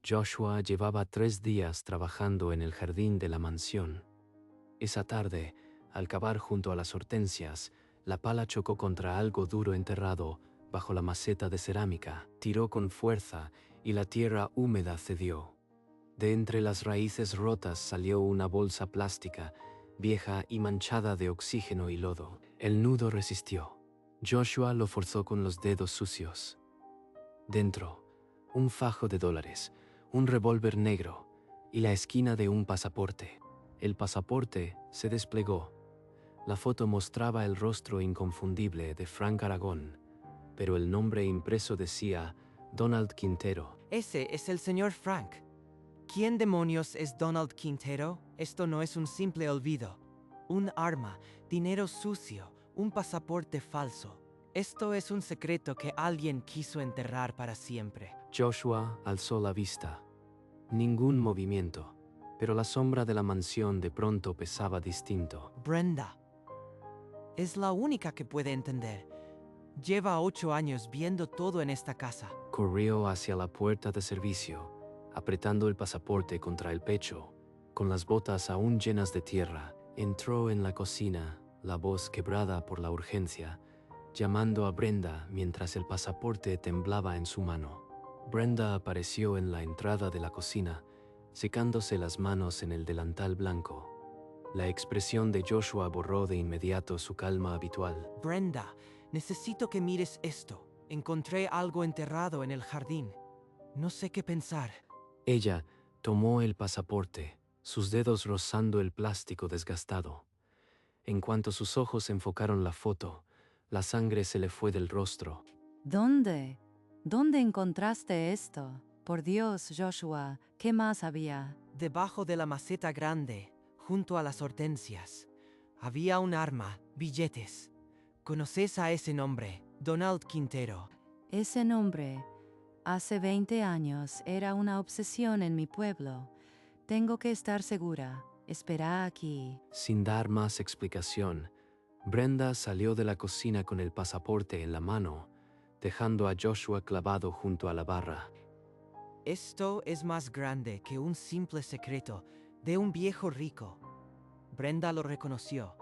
Joshua llevaba 3 días trabajando en el jardín de la mansión. Esa tarde, al cavar junto a las hortensias, la pala chocó contra algo duro enterrado bajo la maceta de cerámica, tiró con fuerza y la tierra húmeda cedió. De entre las raíces rotas salió una bolsa plástica, vieja y manchada de oxígeno y lodo. El nudo resistió. Joshua lo forzó con los dedos sucios. Dentro, un fajo de dólares, un revólver negro y la esquina de un pasaporte. El pasaporte se desplegó. La foto mostraba el rostro inconfundible de Frank Aragón, pero el nombre impreso decía Donald Quintero. Ese es el señor Frank. ¿Quién demonios es Donald Quintero? Esto no es un simple olvido. Un arma, dinero sucio, un pasaporte falso. Esto es un secreto que alguien quiso enterrar para siempre. Joshua alzó la vista. Ningún movimiento, pero la sombra de la mansión de pronto pesaba distinto. Brenda. Es la única que puede entender. Lleva 8 años viendo todo en esta casa. Corrió hacia la puerta de servicio, apretando el pasaporte contra el pecho, con las botas aún llenas de tierra. Entró en la cocina, la voz quebrada por la urgencia, llamando a Brenda mientras el pasaporte temblaba en su mano. Brenda apareció en la entrada de la cocina, secándose las manos en el delantal blanco. La expresión de Joshua borró de inmediato su calma habitual. Brenda, necesito que mires esto. Encontré algo enterrado en el jardín. No sé qué pensar. Ella tomó el pasaporte, sus dedos rozando el plástico desgastado. En cuanto sus ojos enfocaron la foto, la sangre se le fue del rostro. ¿Dónde? ¿Dónde encontraste esto? Por Dios, Joshua, ¿qué más había? Debajo de la maceta grande, junto a las hortensias, había un arma, billetes. ¿Conoces a ese nombre? Donald Quintero. Ese nombre, hace 20 años, era una obsesión en mi pueblo. Tengo que estar segura. Espera aquí. Sin dar más explicación, Brenda salió de la cocina con el pasaporte en la mano, dejando a Joshua clavado junto a la barra. Esto es más grande que un simple secreto de un viejo rico. Brenda lo reconoció,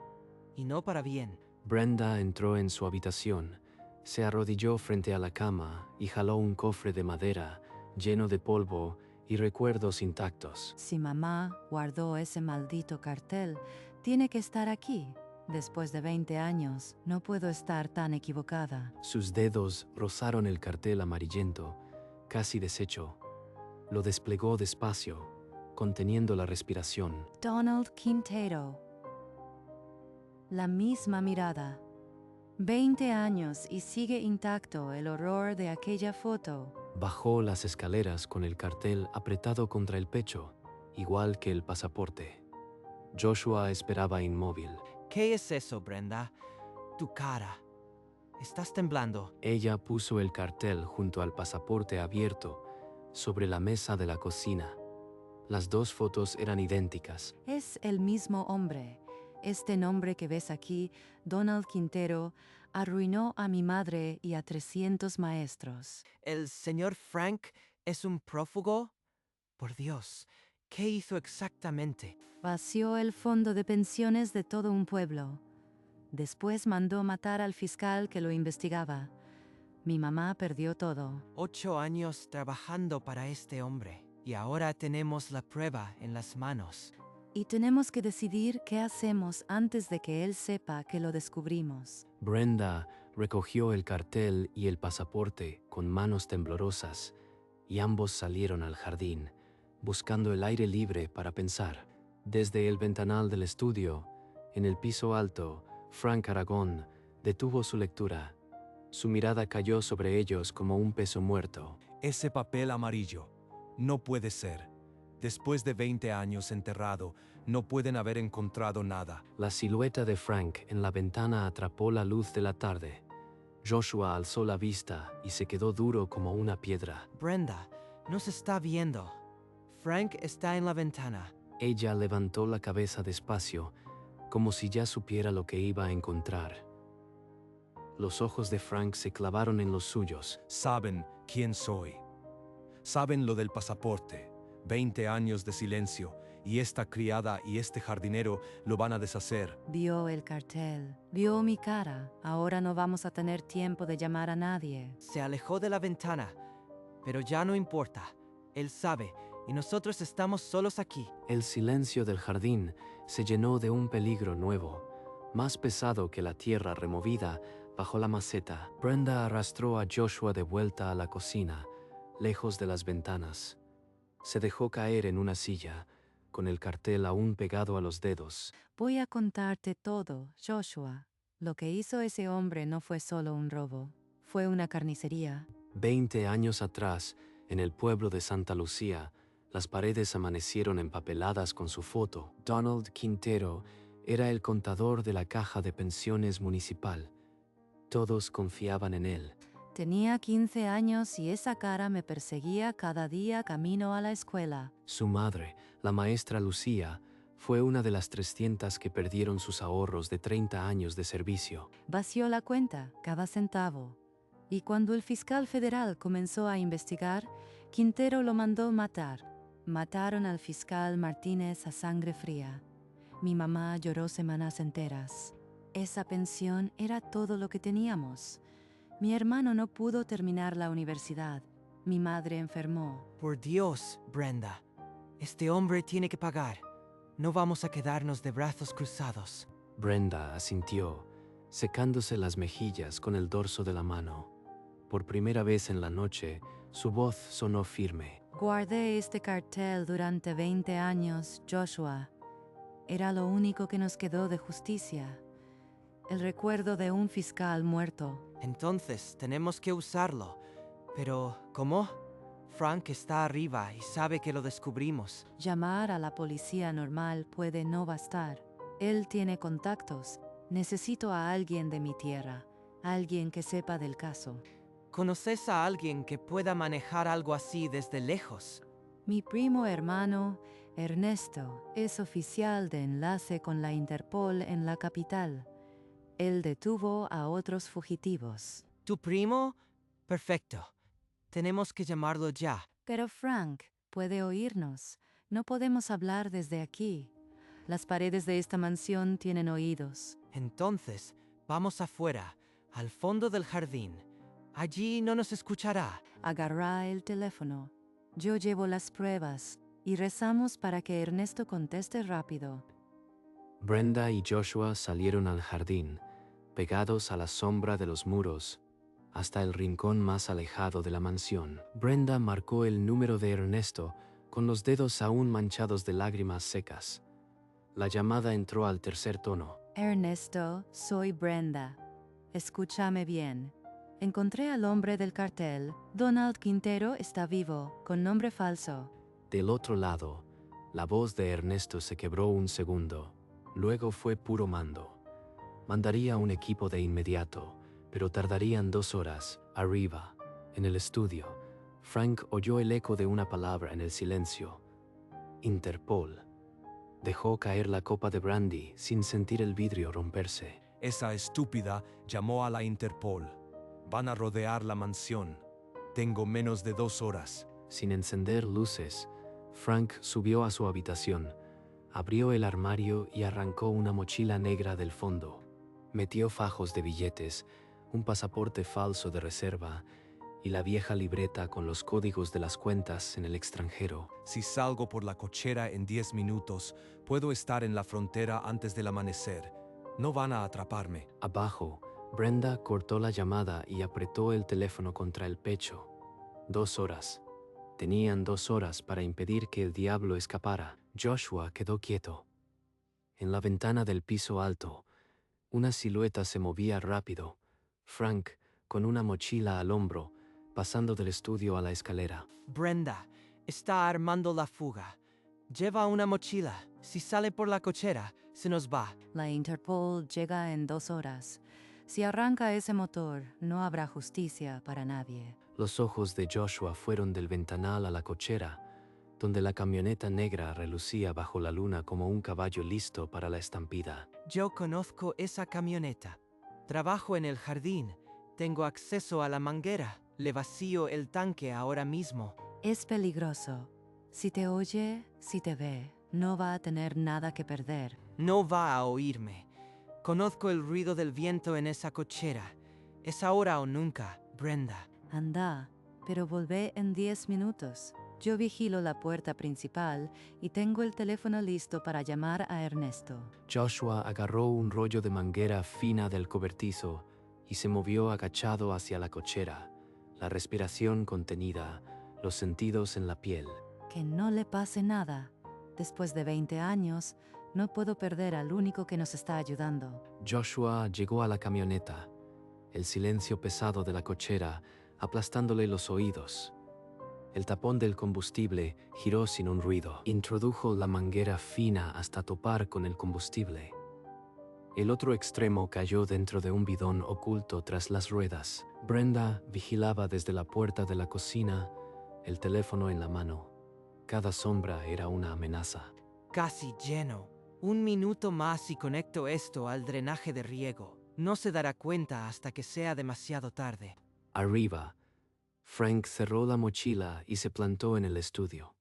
y no para bien. Brenda entró en su habitación, se arrodilló frente a la cama y jaló un cofre de madera lleno de polvo y recuerdos intactos. Si mamá guardó ese maldito cartel, tiene que estar aquí. Después de 20 años, no puedo estar tan equivocada. Sus dedos rozaron el cartel amarillento, casi deshecho. Lo desplegó despacio, conteniendo la respiración. Donald Quintero. La misma mirada. 20 años y sigue intacto el horror de aquella foto. Bajó las escaleras con el cartel apretado contra el pecho, igual que el pasaporte. Joshua esperaba inmóvil. ¿Qué es eso, Brenda? Tu cara. Estás temblando. Ella puso el cartel junto al pasaporte abierto sobre la mesa de la cocina. Las dos fotos eran idénticas. Es el mismo hombre. Este nombre que ves aquí, Donald Quintero, arruinó a mi madre y a 300 maestros. ¿El señor Frank es un prófugo? Por Dios, ¿qué hizo exactamente? Vació el fondo de pensiones de todo un pueblo. Después mandó matar al fiscal que lo investigaba. Mi mamá perdió todo. 8 años trabajando para este hombre, y ahora tenemos la prueba en las manos. Y tenemos que decidir qué hacemos antes de que él sepa que lo descubrimos. Brenda recogió el cartel y el pasaporte con manos temblorosas y ambos salieron al jardín, buscando el aire libre para pensar. Desde el ventanal del estudio, en el piso alto, Frank Aragón detuvo su lectura. Su mirada cayó sobre ellos como un peso muerto. Ese papel amarillo. No puede ser. Después de 20 años enterrado, no pueden haber encontrado nada. La silueta de Frank en la ventana atrapó la luz de la tarde. Joshua alzó la vista y se quedó duro como una piedra. Brenda, nos está viendo. Frank está en la ventana. Ella levantó la cabeza despacio, como si ya supiera lo que iba a encontrar. Los ojos de Frank se clavaron en los suyos. Saben quién soy. Saben lo del pasaporte. 20 años de silencio, y esta criada y este jardinero lo van a deshacer. Vio el cartel, vio mi cara. Ahora no vamos a tener tiempo de llamar a nadie. Se alejó de la ventana, pero ya no importa. Él sabe, y nosotros estamos solos aquí. El silencio del jardín se llenó de un peligro nuevo, más pesado que la tierra removida bajo la maceta. Brenda arrastró a Joshua de vuelta a la cocina, lejos de las ventanas. Se dejó caer en una silla, con el cartel aún pegado a los dedos. Voy a contarte todo, Joshua. Lo que hizo ese hombre no fue solo un robo, fue una carnicería. 20 años atrás, en el pueblo de Santa Lucía, las paredes amanecieron empapeladas con su foto. Donald Quintero era el contador de la caja de pensiones municipal. Todos confiaban en él. Tenía 15 años y esa cara me perseguía cada día camino a la escuela. Su madre, la maestra Lucía, fue una de las 300 que perdieron sus ahorros de 30 años de servicio. Vació la cuenta, cada centavo. Y cuando el fiscal federal comenzó a investigar, Quintero lo mandó matar. Mataron al fiscal Martínez a sangre fría. Mi mamá lloró semanas enteras. Esa pensión era todo lo que teníamos. Mi hermano no pudo terminar la universidad. Mi madre enfermó. Por Dios, Brenda. Este hombre tiene que pagar. No vamos a quedarnos de brazos cruzados. Brenda asintió, secándose las mejillas con el dorso de la mano. Por primera vez en la noche, su voz sonó firme. Guardé este cartel durante 20 años, Joshua. Era lo único que nos quedó de justicia. El recuerdo de un fiscal muerto. Entonces, tenemos que usarlo. Pero, ¿cómo? Frank está arriba y sabe que lo descubrimos. Llamar a la policía normal puede no bastar. Él tiene contactos. Necesito a alguien de mi tierra, alguien que sepa del caso. ¿Conoces a alguien que pueda manejar algo así desde lejos? Mi primo hermano, Ernesto, es oficial de enlace con la Interpol en la capital. Él detuvo a otros fugitivos. ¿Tu primo? Perfecto. Tenemos que llamarlo ya. Pero Frank puede oírnos. No podemos hablar desde aquí. Las paredes de esta mansión tienen oídos. Entonces, vamos afuera, al fondo del jardín. Allí no nos escuchará. Agarra el teléfono. Yo llevo las pruebas y rezamos para que Ernesto conteste rápido. Brenda y Joshua salieron al jardín, pegados a la sombra de los muros, hasta el rincón más alejado de la mansión. Brenda marcó el número de Ernesto con los dedos aún manchados de lágrimas secas. La llamada entró al tercer tono. Ernesto, soy Brenda. Escúchame bien. Encontré al hombre del cartel. Donald Quintero está vivo, con nombre falso. Del otro lado, la voz de Ernesto se quebró un segundo. Luego fue puro mando. Mandaría un equipo de inmediato, pero tardarían 2 horas. Arriba, en el estudio, Frank oyó el eco de una palabra en el silencio. Interpol. Dejó caer la copa de brandy sin sentir el vidrio romperse. Esa estúpida llamó a la Interpol. Van a rodear la mansión. Tengo menos de 2 horas. Sin encender luces, Frank subió a su habitación, abrió el armario y arrancó una mochila negra del fondo. Metió fajos de billetes, un pasaporte falso de reserva y la vieja libreta con los códigos de las cuentas en el extranjero. Si salgo por la cochera en 10 minutos, puedo estar en la frontera antes del amanecer. No van a atraparme. Abajo, Brenda cortó la llamada y apretó el teléfono contra el pecho. 2 horas. Tenían 2 horas para impedir que el diablo escapara. Joshua quedó quieto. En la ventana del piso alto, una silueta se movía rápido. Frank, con una mochila al hombro, pasando del estudio a la escalera. Brenda, está armando la fuga. Lleva una mochila. Si sale por la cochera, se nos va. La Interpol llega en 2 horas. Si arranca ese motor, no habrá justicia para nadie. Los ojos de Joshua fueron del ventanal a la cochera, donde la camioneta negra relucía bajo la luna como un caballo listo para la estampida. Yo conozco esa camioneta. Trabajo en el jardín. Tengo acceso a la manguera. Le vacío el tanque ahora mismo. Es peligroso. Si te oye, si te ve, no va a tener nada que perder. No va a oírme. Conozco el ruido del viento en esa cochera. Es ahora o nunca, Brenda. Anda, pero volvé en 10 minutos. Yo vigilo la puerta principal y tengo el teléfono listo para llamar a Ernesto. Joshua agarró un rollo de manguera fina del cobertizo y se movió agachado hacia la cochera, la respiración contenida, los sentidos en la piel. Que no le pase nada. Después de 20 años, no puedo perder al único que nos está ayudando. Joshua llegó a la camioneta, el silencio pesado de la cochera aplastándole los oídos. El tapón del combustible giró sin un ruido. Introdujo la manguera fina hasta topar con el combustible. El otro extremo cayó dentro de un bidón oculto tras las ruedas. Brenda vigilaba desde la puerta de la cocina, el teléfono en la mano. Cada sombra era una amenaza. Casi lleno. 1 minuto más y conecto esto al drenaje de riego. No se dará cuenta hasta que sea demasiado tarde. Arriba, Frank cerró la mochila y se plantó en el estudio.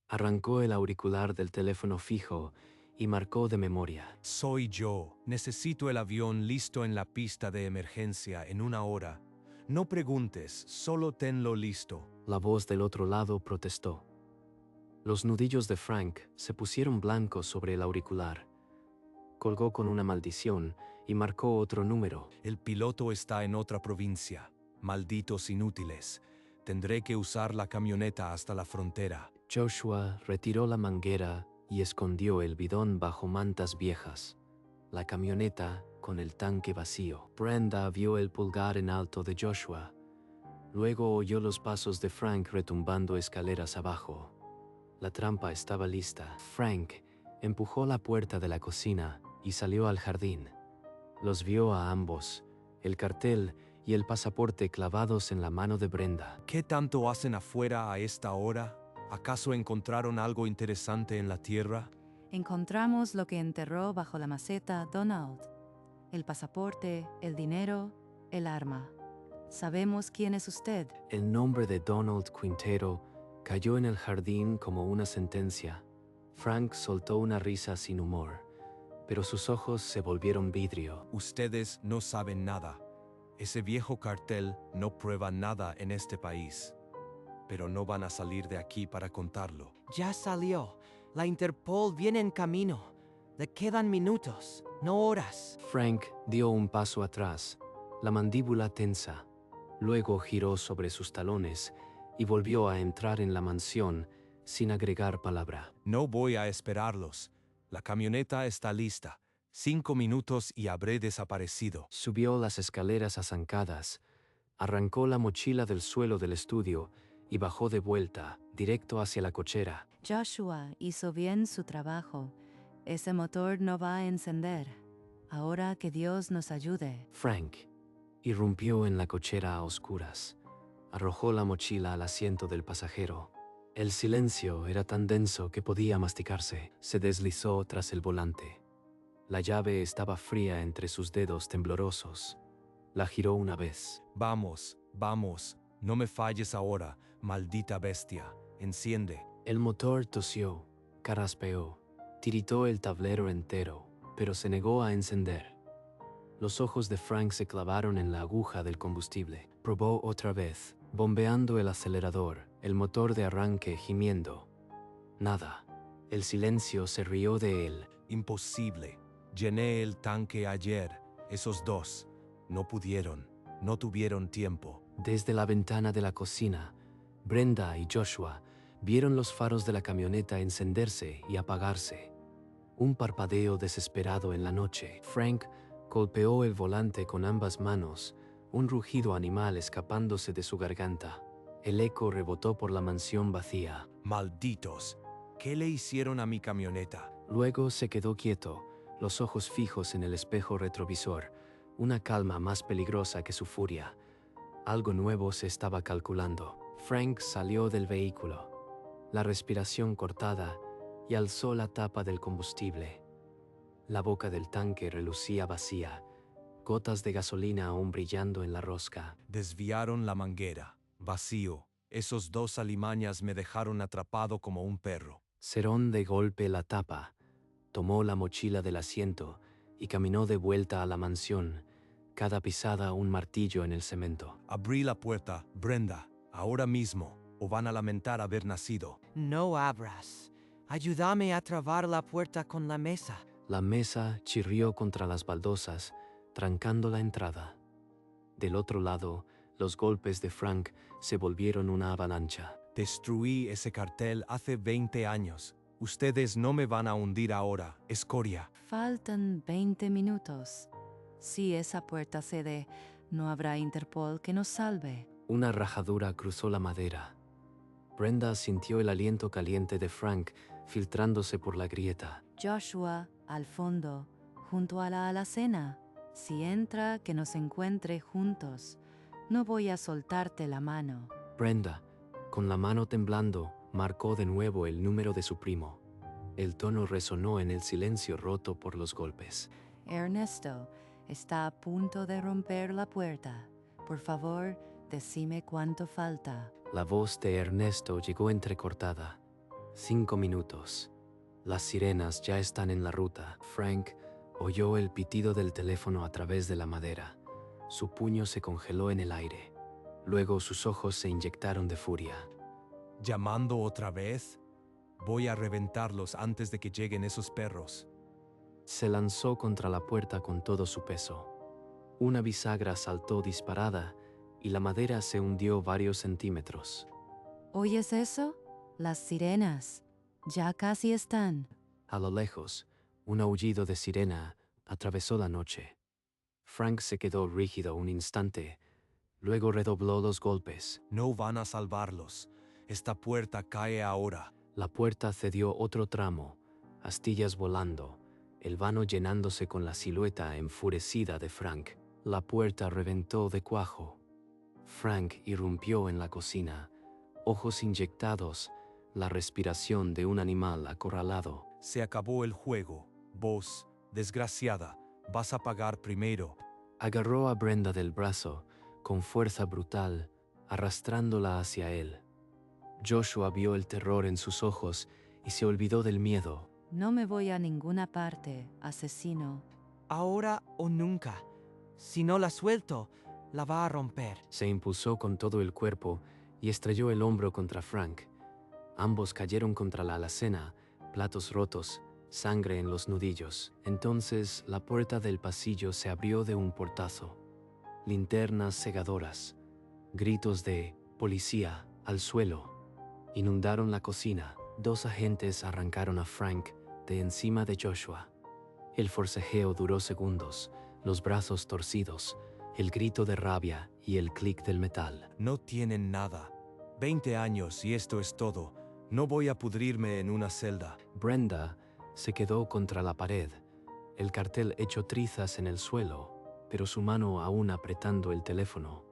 Arrancó el auricular del teléfono fijo y marcó de memoria. Soy yo. Necesito el avión listo en la pista de emergencia en 1 hora. No preguntes, solo tenlo listo. La voz del otro lado protestó. Los nudillos de Frank se pusieron blancos sobre el auricular. Colgó con una maldición y marcó otro número. El piloto está en otra provincia. Malditos inútiles. Tendré que usar la camioneta hasta la frontera. Joshua retiró la manguera y escondió el bidón bajo mantas viejas. La camioneta con el tanque vacío. Brenda vio el pulgar en alto de Joshua. Luego oyó los pasos de Frank retumbando escaleras abajo. La trampa estaba lista. Frank empujó la puerta de la cocina y salió al jardín. Los vio a ambos, el cartel y el pasaporte clavados en la mano de Brenda. ¿Qué tanto hacen afuera a esta hora? ¿Acaso encontraron algo interesante en la tierra? Encontramos lo que enterró bajo la maceta Donald. El pasaporte, el dinero, el arma. Sabemos quién es usted. El nombre de Donald Quintero cayó en el jardín como una sentencia. Frank soltó una risa sin humor, pero sus ojos se volvieron vidrio. Ustedes no saben nada. Ese viejo cartel no prueba nada en este país. Pero no van a salir de aquí para contarlo. Ya salió. La Interpol viene en camino. Le quedan minutos, no horas. Frank dio un paso atrás, la mandíbula tensa. Luego giró sobre sus talones y volvió a entrar en la mansión sin agregar palabra. No voy a esperarlos. La camioneta está lista. 5 minutos y habré desaparecido. Subió las escaleras azancadas, arrancó la mochila del suelo del estudio y bajó de vuelta, directo hacia la cochera. Joshua hizo bien su trabajo. Ese motor no va a encender. Ahora que Dios nos ayude. Frank irrumpió en la cochera a oscuras. Arrojó la mochila al asiento del pasajero. El silencio era tan denso que podía masticarse. Se deslizó tras el volante. La llave estaba fría entre sus dedos temblorosos. La giró una vez. Vamos, vamos. No me falles ahora, maldita bestia. Enciende. El motor tosió, carraspeó, tiritó el tablero entero, pero se negó a encender. Los ojos de Frank se clavaron en la aguja del combustible. Probó otra vez, bombeando el acelerador, el motor de arranque gimiendo. Nada. El silencio se rió de él. Imposible. Llené el tanque ayer. Esos dos. No pudieron. No tuvieron tiempo. Desde la ventana de la cocina, Brenda y Joshua vieron los faros de la camioneta encenderse y apagarse. Un parpadeo desesperado en la noche. Frank golpeó el volante con ambas manos, un rugido animal escapándose de su garganta. El eco rebotó por la mansión vacía. Malditos. ¿Qué le hicieron a mi camioneta? Luego se quedó quieto, los ojos fijos en el espejo retrovisor, una calma más peligrosa que su furia. Algo nuevo se estaba calculando. Frank salió del vehículo, la respiración cortada, y alzó la tapa del combustible. La boca del tanque relucía vacía, gotas de gasolina aún brillando en la rosca. Desviaron la manguera. Vacío. Esos dos alimañas me dejaron atrapado como un perro. Cerró de golpe la tapa, tomó la mochila del asiento y caminó de vuelta a la mansión, cada pisada un martillo en el cemento. Abrí la puerta, Brenda, ahora mismo, o van a lamentar haber nacido. No abras. Ayúdame a trabar la puerta con la mesa. La mesa chirrió contra las baldosas, trancando la entrada. Del otro lado, los golpes de Frank se volvieron una avalancha. Destruí ese cartel hace 20 años. Ustedes no me van a hundir ahora, escoria. Faltan 20 minutos. Si esa puerta cede, no habrá Interpol que nos salve. Una rajadura cruzó la madera. Brenda sintió el aliento caliente de Frank filtrándose por la grieta. Joshua, al fondo, junto a la alacena. Si entra, que nos encuentre juntos. No voy a soltarte la mano. Brenda, con la mano temblando, marcó de nuevo el número de su primo. El tono resonó en el silencio roto por los golpes. Ernesto está a punto de romper la puerta. Por favor, decime cuánto falta. La voz de Ernesto llegó entrecortada. 5 minutos. Las sirenas ya están en la ruta. Frank oyó el pitido del teléfono a través de la madera. Su puño se congeló en el aire. Luego sus ojos se inyectaron de furia. ¿Llamando otra vez? Voy a reventarlos antes de que lleguen esos perros. Se lanzó contra la puerta con todo su peso. Una bisagra saltó disparada y la madera se hundió varios centímetros. ¿Oyes eso? Las sirenas. Ya casi están. A lo lejos, un aullido de sirena atravesó la noche. Frank se quedó rígido un instante, luego redobló los golpes. No van a salvarlos. Esta puerta cae ahora. La puerta cedió otro tramo, astillas volando, el vano llenándose con la silueta enfurecida de Frank. La puerta reventó de cuajo. Frank irrumpió en la cocina, ojos inyectados, la respiración de un animal acorralado. Se acabó el juego. Vos, desgraciada, vas a pagar primero. Agarró a Brenda del brazo, con fuerza brutal, arrastrándola hacia él. Joshua vio el terror en sus ojos y se olvidó del miedo. No me voy a ninguna parte, asesino. Ahora o nunca. Si no la suelto, la va a romper. Se impulsó con todo el cuerpo y estrelló el hombro contra Frank. Ambos cayeron contra la alacena, platos rotos, sangre en los nudillos. Entonces la puerta del pasillo se abrió de un portazo. Linternas cegadoras, gritos de «policía» al suelo, inundaron la cocina. 2 agentes arrancaron a Frank de encima de Joshua. El forcejeo duró segundos, los brazos torcidos, el grito de rabia y el clic del metal. No tienen nada. 20 años y esto es todo. No voy a pudrirme en una celda. Brenda se quedó contra la pared, el cartel hecho trizas en el suelo, pero su mano aún apretando el teléfono.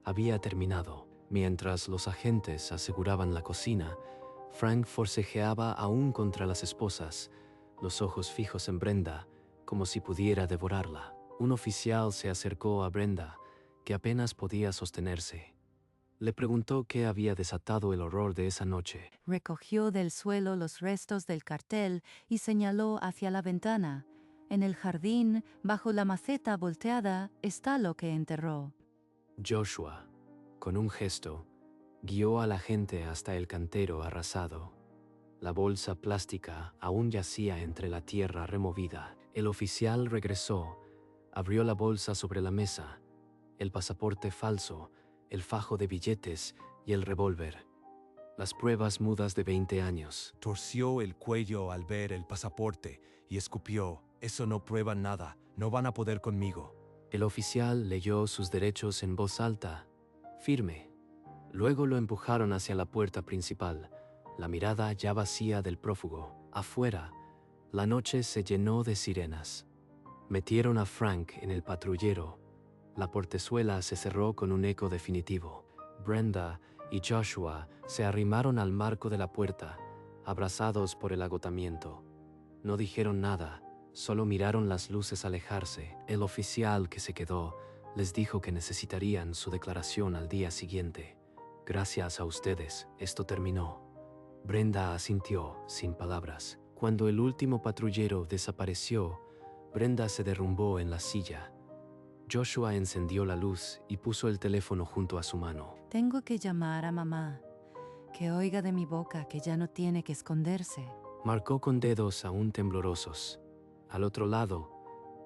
Había terminado. Mientras los agentes aseguraban la cocina, Frank forcejeaba aún contra las esposas, los ojos fijos en Brenda, como si pudiera devorarla. Un oficial se acercó a Brenda, que apenas podía sostenerse. Le preguntó qué había desatado el horror de esa noche. Recogió del suelo los restos del cartel y señaló hacia la ventana. En el jardín, bajo la maceta volteada, está lo que enterró. Joshua, con un gesto, guió a la gente hasta el cantero arrasado. La bolsa plástica aún yacía entre la tierra removida. El oficial regresó, abrió la bolsa sobre la mesa, el pasaporte falso, el fajo de billetes y el revólver. Las pruebas mudas de 20 años. Torció el cuello al ver el pasaporte y escupió. Eso no prueba nada. No van a poder conmigo. El oficial leyó sus derechos en voz alta, firme. Luego lo empujaron hacia la puerta principal, la mirada ya vacía del prófugo. Afuera, la noche se llenó de sirenas. Metieron a Frank en el patrullero. La portezuela se cerró con un eco definitivo. Brenda y Joshua se arrimaron al marco de la puerta, abrazados por el agotamiento. No dijeron nada, solo miraron las luces alejarse. El oficial que se quedó les dijo que necesitarían su declaración al día siguiente. Gracias a ustedes, esto terminó. Brenda asintió, sin palabras. Cuando el último patrullero desapareció, Brenda se derrumbó en la silla. Joshua encendió la luz y puso el teléfono junto a su mano. Tengo que llamar a mamá. Que oiga de mi boca que ya no tiene que esconderse. Marcó con dedos aún temblorosos. Al otro lado,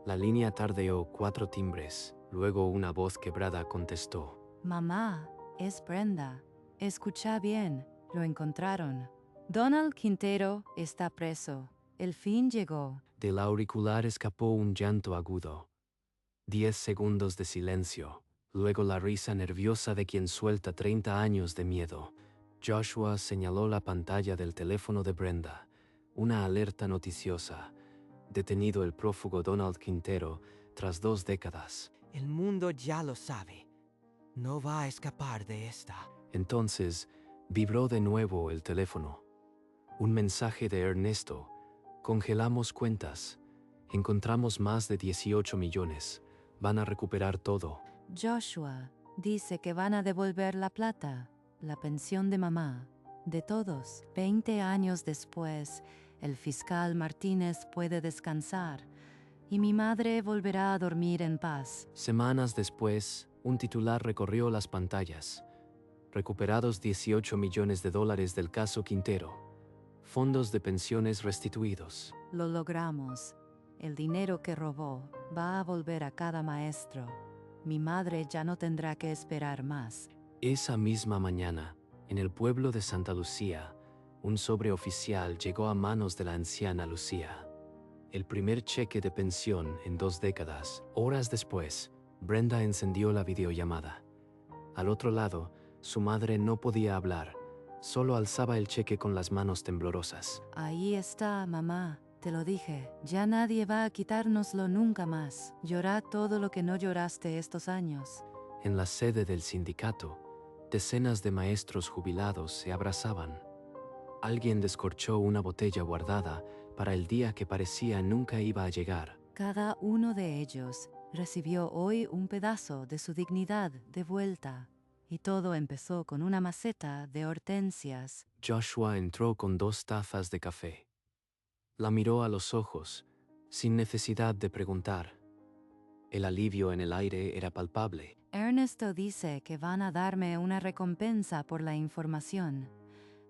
la línea tardeó 4 timbres. Luego una voz quebrada contestó. Mamá, es Brenda. Escucha bien, lo encontraron. Donald Quintero está preso. El fin llegó. Del auricular escapó un llanto agudo. 10 segundos de silencio. Luego la risa nerviosa de quien suelta 30 años de miedo. Joshua señaló la pantalla del teléfono de Brenda. Una alerta noticiosa. Detenido el prófugo Donald Quintero tras 2 décadas. El mundo ya lo sabe. No va a escapar de esta. Entonces, vibró de nuevo el teléfono. Un mensaje de Ernesto. Congelamos cuentas. Encontramos más de 18 millones. Van a recuperar todo. Joshua dice que van a devolver la plata, la pensión de mamá, de todos. 20 años después, el fiscal Martínez puede descansar y mi madre volverá a dormir en paz. Semanas después, un titular recorrió las pantallas. Recuperados 18 millones de dólares del caso Quintero. Fondos de pensiones restituidos. Lo logramos. El dinero que robó va a volver a cada maestro. Mi madre ya no tendrá que esperar más. Esa misma mañana, en el pueblo de Santa Lucía, un sobre oficial llegó a manos de la anciana Lucía. El primer cheque de pensión en 2 décadas. Horas después, Brenda encendió la videollamada. Al otro lado, su madre no podía hablar. Solo alzaba el cheque con las manos temblorosas. Ahí está, mamá. Te lo dije, ya nadie va a quitárnoslo nunca más. Llorá todo lo que no lloraste estos años. En la sede del sindicato, decenas de maestros jubilados se abrazaban. Alguien descorchó una botella guardada para el día que parecía nunca iba a llegar. Cada uno de ellos recibió hoy un pedazo de su dignidad de vuelta. Y todo empezó con una maceta de hortensias. Joshua entró con 2 tazas de café. La miró a los ojos, sin necesidad de preguntar. El alivio en el aire era palpable. Ernesto dice que van a darme una recompensa por la información.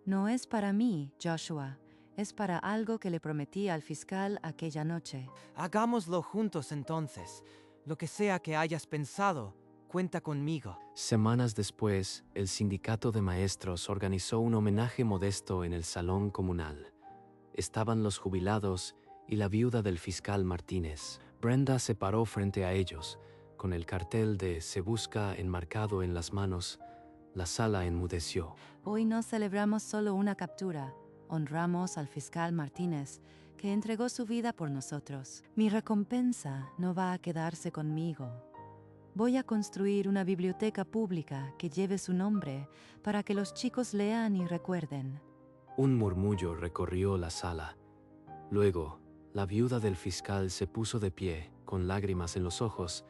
No es para mí, Joshua. Es para algo que le prometí al fiscal aquella noche. Hagámoslo juntos entonces. Lo que sea que hayas pensado, cuenta conmigo. Semanas después, el sindicato de maestros organizó un homenaje modesto en el salón comunal. Estaban los jubilados y la viuda del fiscal Martínez. Brenda se paró frente a ellos, con el cartel de Se busca enmarcado en las manos. La sala enmudeció. Hoy no celebramos solo una captura. Honramos al fiscal Martínez, que entregó su vida por nosotros. Mi recompensa no va a quedarse conmigo. Voy a construir una biblioteca pública que lleve su nombre para que los chicos lean y recuerden. Un murmullo recorrió la sala. Luego, la viuda del fiscal se puso de pie, con lágrimas en los ojos,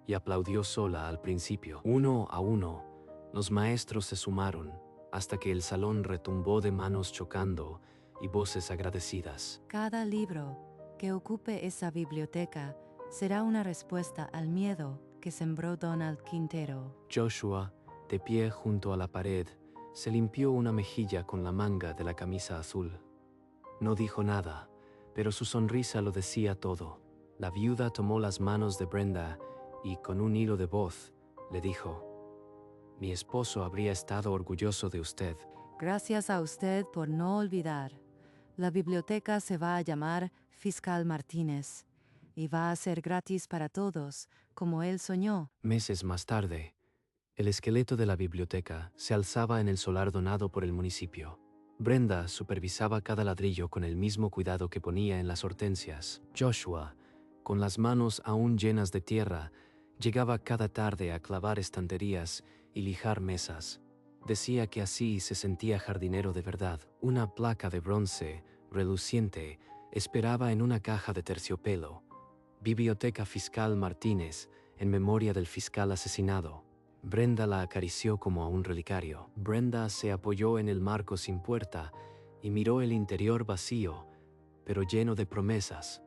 y aplaudió sola al principio. Uno a uno, los maestros se sumaron, hasta que el salón retumbó de manos chocando y voces agradecidas. Cada libro que ocupe esa biblioteca será una respuesta al miedo que sembró Donald Quintero. Joshua, de pie junto a la pared, se limpió una mejilla con la manga de la camisa azul. No dijo nada, pero su sonrisa lo decía todo. La viuda tomó las manos de Brenda y, con un hilo de voz, le dijo: «Mi esposo habría estado orgulloso de usted». Gracias a usted por no olvidar. La biblioteca se va a llamar Fiscal Martínez y va a ser gratis para todos, como él soñó. Meses más tarde, el esqueleto de la biblioteca se alzaba en el solar donado por el municipio. Brenda supervisaba cada ladrillo con el mismo cuidado que ponía en las hortensias. Joshua, con las manos aún llenas de tierra, llegaba cada tarde a clavar estanterías y lijar mesas. Decía que así se sentía jardinero de verdad. Una placa de bronce, reluciente, esperaba en una caja de terciopelo. Biblioteca Fiscal Martínez, en memoria del fiscal asesinado. Brenda la acarició como a un relicario. Brenda se apoyó en el marco sin puerta y miró el interior vacío, pero lleno de promesas.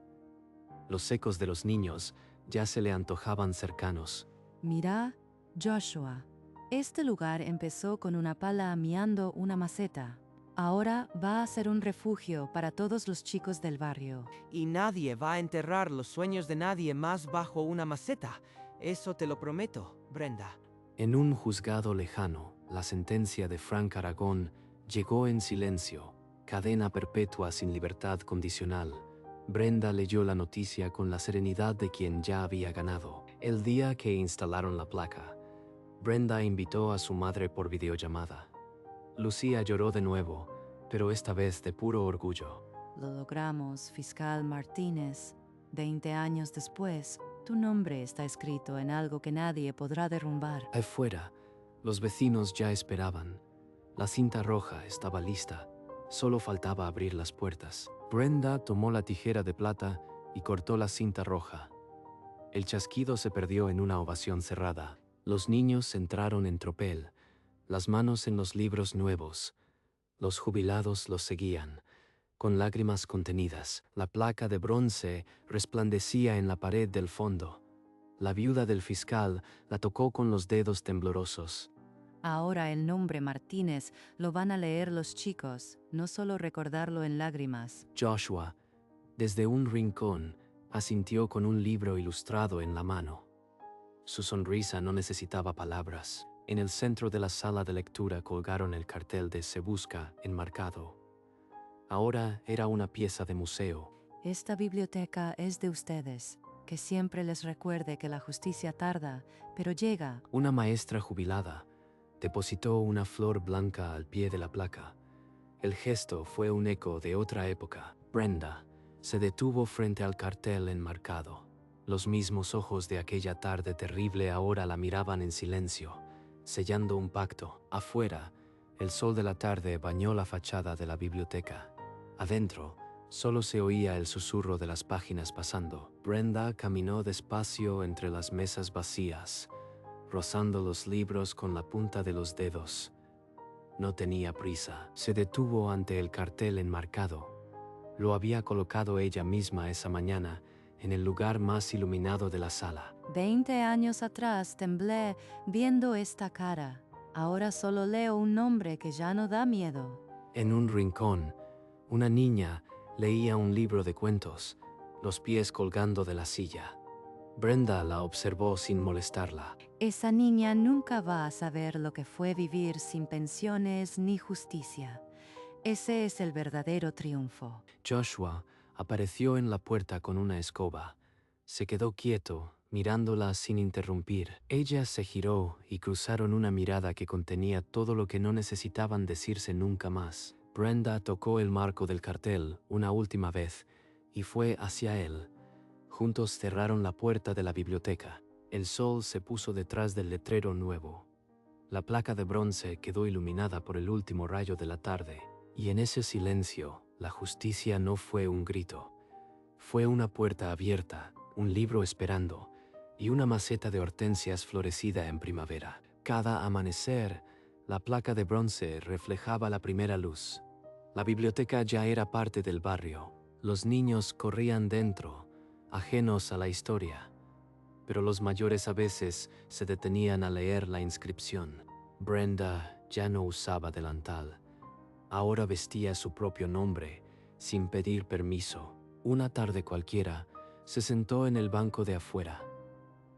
Los ecos de los niños ya se le antojaban cercanos. Mira, Joshua, este lugar empezó con una pala amiando una maceta. Ahora va a ser un refugio para todos los chicos del barrio. Y nadie va a enterrar los sueños de nadie más bajo una maceta. Eso te lo prometo, Brenda. En un juzgado lejano, la sentencia de Frank Aragón llegó en silencio, cadena perpetua sin libertad condicional. Brenda leyó la noticia con la serenidad de quien ya había ganado. El día que instalaron la placa, Brenda invitó a su madre por videollamada. Lucía lloró de nuevo, pero esta vez de puro orgullo. Lo logramos, fiscal Martínez. 20 años después, tu nombre está escrito en algo que nadie podrá derrumbar. Afuera, los vecinos ya esperaban. La cinta roja estaba lista. Solo faltaba abrir las puertas. Brenda tomó la tijera de plata y cortó la cinta roja. El chasquido se perdió en una ovación cerrada. Los niños entraron en tropel, las manos en los libros nuevos. Los jubilados los seguían, con lágrimas contenidas. La placa de bronce resplandecía en la pared del fondo. La viuda del fiscal la tocó con los dedos temblorosos. Ahora el nombre Martínez lo van a leer los chicos, no solo recordarlo en lágrimas. Joshua, desde un rincón, asintió con un libro ilustrado en la mano. Su sonrisa no necesitaba palabras. En el centro de la sala de lectura colgaron el cartel de Se Busca enmarcado. Ahora era una pieza de museo. Esta biblioteca es de ustedes. Que siempre les recuerde que la justicia tarda, pero llega. Una maestra jubilada depositó una flor blanca al pie de la placa. El gesto fue un eco de otra época. Brenda se detuvo frente al cartel enmarcado. Los mismos ojos de aquella tarde terrible ahora la miraban en silencio, sellando un pacto. Afuera, el sol de la tarde bañó la fachada de la biblioteca. Adentro, solo se oía el susurro de las páginas pasando. Brenda caminó despacio entre las mesas vacías, rozando los libros con la punta de los dedos. No tenía prisa. Se detuvo ante el cartel enmarcado. Lo había colocado ella misma esa mañana en el lugar más iluminado de la sala. 20 años atrás temblé viendo esta cara. Ahora solo leo un nombre que ya no da miedo. En un rincón, una niña leía un libro de cuentos, los pies colgando de la silla. Brenda la observó sin molestarla. Esa niña nunca va a saber lo que fue vivir sin pensiones ni justicia. Ese es el verdadero triunfo. Joshua apareció en la puerta con una escoba. Se quedó quieto, mirándola sin interrumpir. Ella se giró y cruzaron una mirada que contenía todo lo que no necesitaban decirse nunca más. Brenda tocó el marco del cartel una última vez y fue hacia él. Juntos cerraron la puerta de la biblioteca. El sol se puso detrás del letrero nuevo. La placa de bronce quedó iluminada por el último rayo de la tarde. Y en ese silencio, la justicia no fue un grito. Fue una puerta abierta, un libro esperando y una maceta de hortensias florecida en primavera. Cada amanecer, la placa de bronce reflejaba la primera luz. La biblioteca ya era parte del barrio. Los niños corrían dentro, ajenos a la historia, pero los mayores a veces se detenían a leer la inscripción. Brenda ya no usaba delantal. Ahora vestía su propio nombre, sin pedir permiso. Una tarde cualquiera, se sentó en el banco de afuera.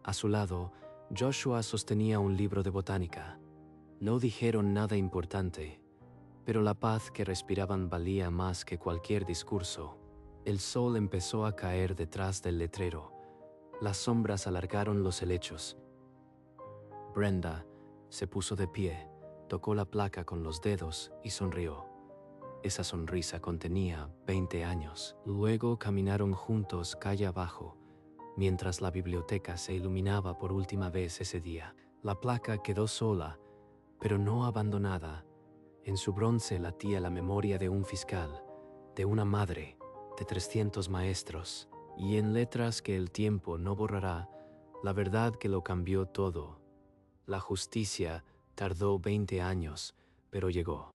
A su lado, Joshua sostenía un libro de botánica. No dijeron nada importante, pero la paz que respiraban valía más que cualquier discurso. El sol empezó a caer detrás del letrero. Las sombras alargaron los helechos. Brenda se puso de pie, tocó la placa con los dedos y sonrió. Esa sonrisa contenía 20 años. Luego caminaron juntos calle abajo, mientras la biblioteca se iluminaba por última vez ese día. La placa quedó sola, pero no abandonada. En su bronce latía la memoria de un fiscal, de una madre, de 300 maestros, y en letras que el tiempo no borrará, la verdad que lo cambió todo. La justicia tardó 20 años, pero llegó.